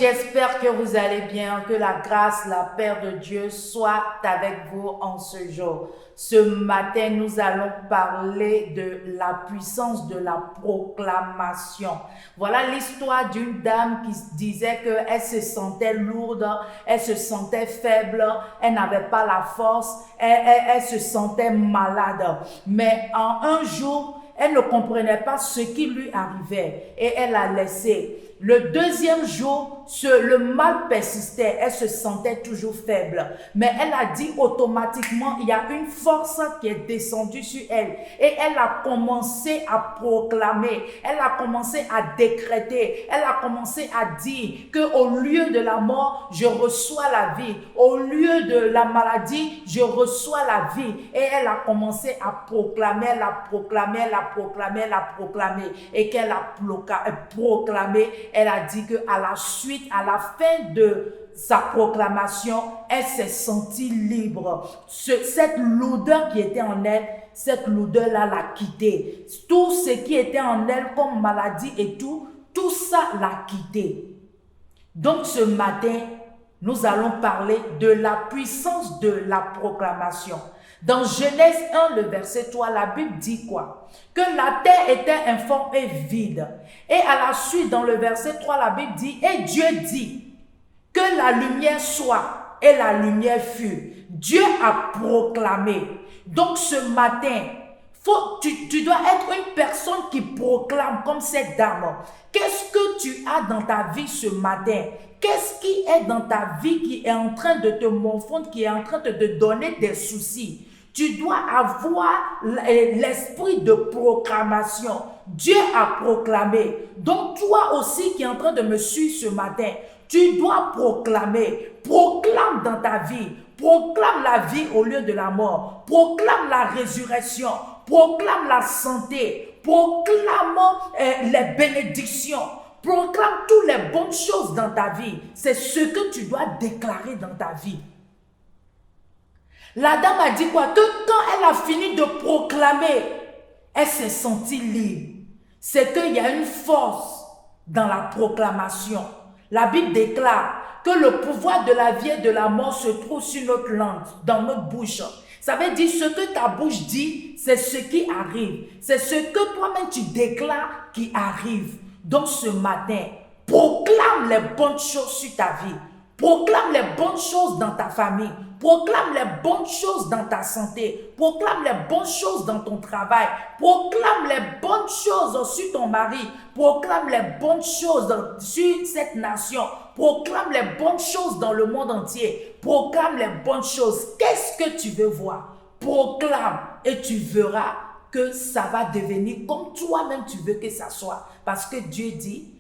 j'espère que vous allez bien, que la grâce, la paix de Dieu soit avec vous en ce jour. Ce matin, nous allons parler de la puissance de la proclamation. Voilà l'histoire d'une dame qui disait qu'elle se sentait lourde, elle se sentait faible, elle n'avait pas la force, elle se sentait malade. Mais en un jour, elle ne comprenait pas ce qui lui arrivait et elle a laissé. Le deuxième jour, le mal persistait, elle se sentait toujours faible. Mais elle a dit automatiquement, il y a une force qui est descendue sur elle. Et elle a commencé à proclamer, elle a commencé à décréter, elle a commencé à dire qu'au lieu de la mort, je reçois la vie. Au lieu de la maladie, je reçois la vie. Et elle a commencé à proclamer, elle a proclamé, elle a proclamé, elle a proclamé. Et qu'elle a proclamé, elle a dit qu'à la suite, à la fin de sa proclamation, elle s'est sentie libre. Cette lourdeur qui était en elle, cette lourdeur-là l'a quittée. Tout ce qui était en elle comme maladie et tout ça l'a quittée. Donc ce matin, nous allons parler de la puissance de la proclamation. Dans Genèse 1, le verset 3, la Bible dit quoi? Que la terre était informe et vide. Et à la suite, dans le verset 3, la Bible dit, et Dieu dit que la lumière soit, et la lumière fut. Dieu a proclamé. Donc ce matin, tu dois être une personne qui proclame comme cette dame. Qu'est-ce que tu as dans ta vie ce matin? Qu'est-ce qui est dans ta vie qui est en train de te morfondre, qui est en train de te donner des soucis? Tu dois avoir l'esprit de proclamation. Dieu a proclamé. Donc toi aussi qui es en train de me suivre ce matin, tu dois proclamer. Proclame dans ta vie. Proclame la vie au lieu de la mort. Proclame la résurrection. Proclame la santé. Proclame les bénédictions. Proclame toutes les bonnes choses dans ta vie. C'est ce que tu dois déclarer dans ta vie. La dame a dit quoi? Que quand elle a fini de proclamer, elle s'est sentie libre. C'est qu'il y a une force dans la proclamation. La Bible déclare que le pouvoir de la vie et de la mort se trouve sur notre langue, dans notre bouche. Ça veut dire ce que ta bouche dit, c'est ce qui arrive. C'est ce que toi-même tu déclares qui arrive. Donc ce matin, proclame les bonnes choses sur ta vie. Proclame les bonnes choses dans ta famille. Proclame les bonnes choses dans ta santé. Proclame les bonnes choses dans ton travail. Proclame les bonnes choses sur ton mari. Proclame les bonnes choses sur cette nation. Proclame les bonnes choses dans le monde entier. Proclame les bonnes choses. Qu'est-ce que tu veux voir? Proclame et tu verras que ça va devenir comme toi-même tu veux que ça soit. Parce que Dieu dit,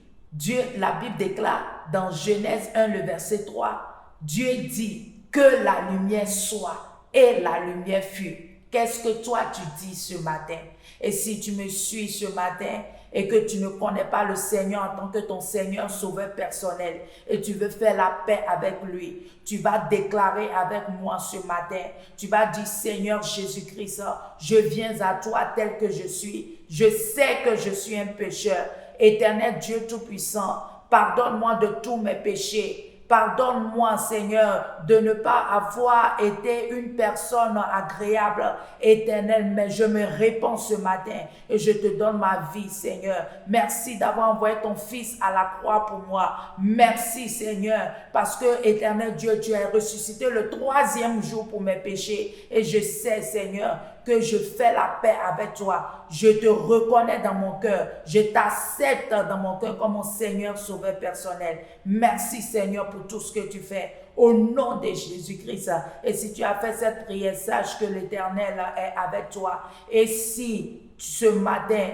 la Bible déclare dans Genèse 1, le verset 3, Dieu dit que la lumière soit et la lumière fut. Qu'est-ce que toi tu dis ce matin? Et si tu me suis ce matin et que tu ne connais pas le Seigneur en tant que ton Seigneur sauveur personnel et tu veux faire la paix avec lui, tu vas déclarer avec moi ce matin, tu vas dire Seigneur Jésus-Christ, je viens à toi tel que je suis, je sais que je suis un pécheur. Éternel Dieu Tout-Puissant, pardonne-moi de tous mes péchés. Pardonne-moi, Seigneur, de ne pas avoir été une personne agréable, éternelle, mais je me répands ce matin et je te donne ma vie, Seigneur. Merci d'avoir envoyé ton Fils à la croix pour moi. Merci, Seigneur, parce que, éternel Dieu, tu as ressuscité le 3e jour pour mes péchés et je sais, Seigneur, que je fais la paix avec toi. Je te reconnais dans mon cœur. Je t'accepte dans mon cœur comme mon Seigneur sauveur personnel. Merci Seigneur pour tout ce que tu fais. Au nom de Jésus-Christ. Et si tu as fait cette prière, sache que l'Éternel est avec toi. Et si ce matin,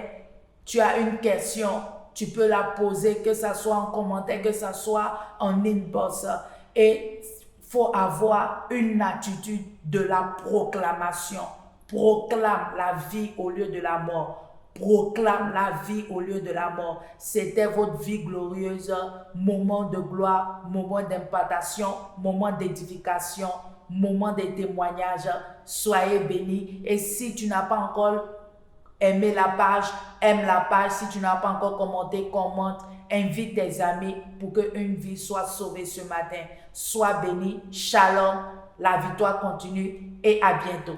tu as une question, tu peux la poser, que ce soit en commentaire, que ce soit en inbox. Et il faut avoir une attitude de la proclamation. Proclame la vie au lieu de la mort. Proclame la vie au lieu de la mort. C'était votre vie glorieuse, moment de gloire, moment d'impartation, moment d'édification, moment de témoignage. Soyez bénis. Et si tu n'as pas encore aimé la page, aime la page. Si tu n'as pas encore commenté, commente. invite tes amis pour qu'une vie soit sauvée ce matin. Sois béni, shalom, la victoire continue et à bientôt.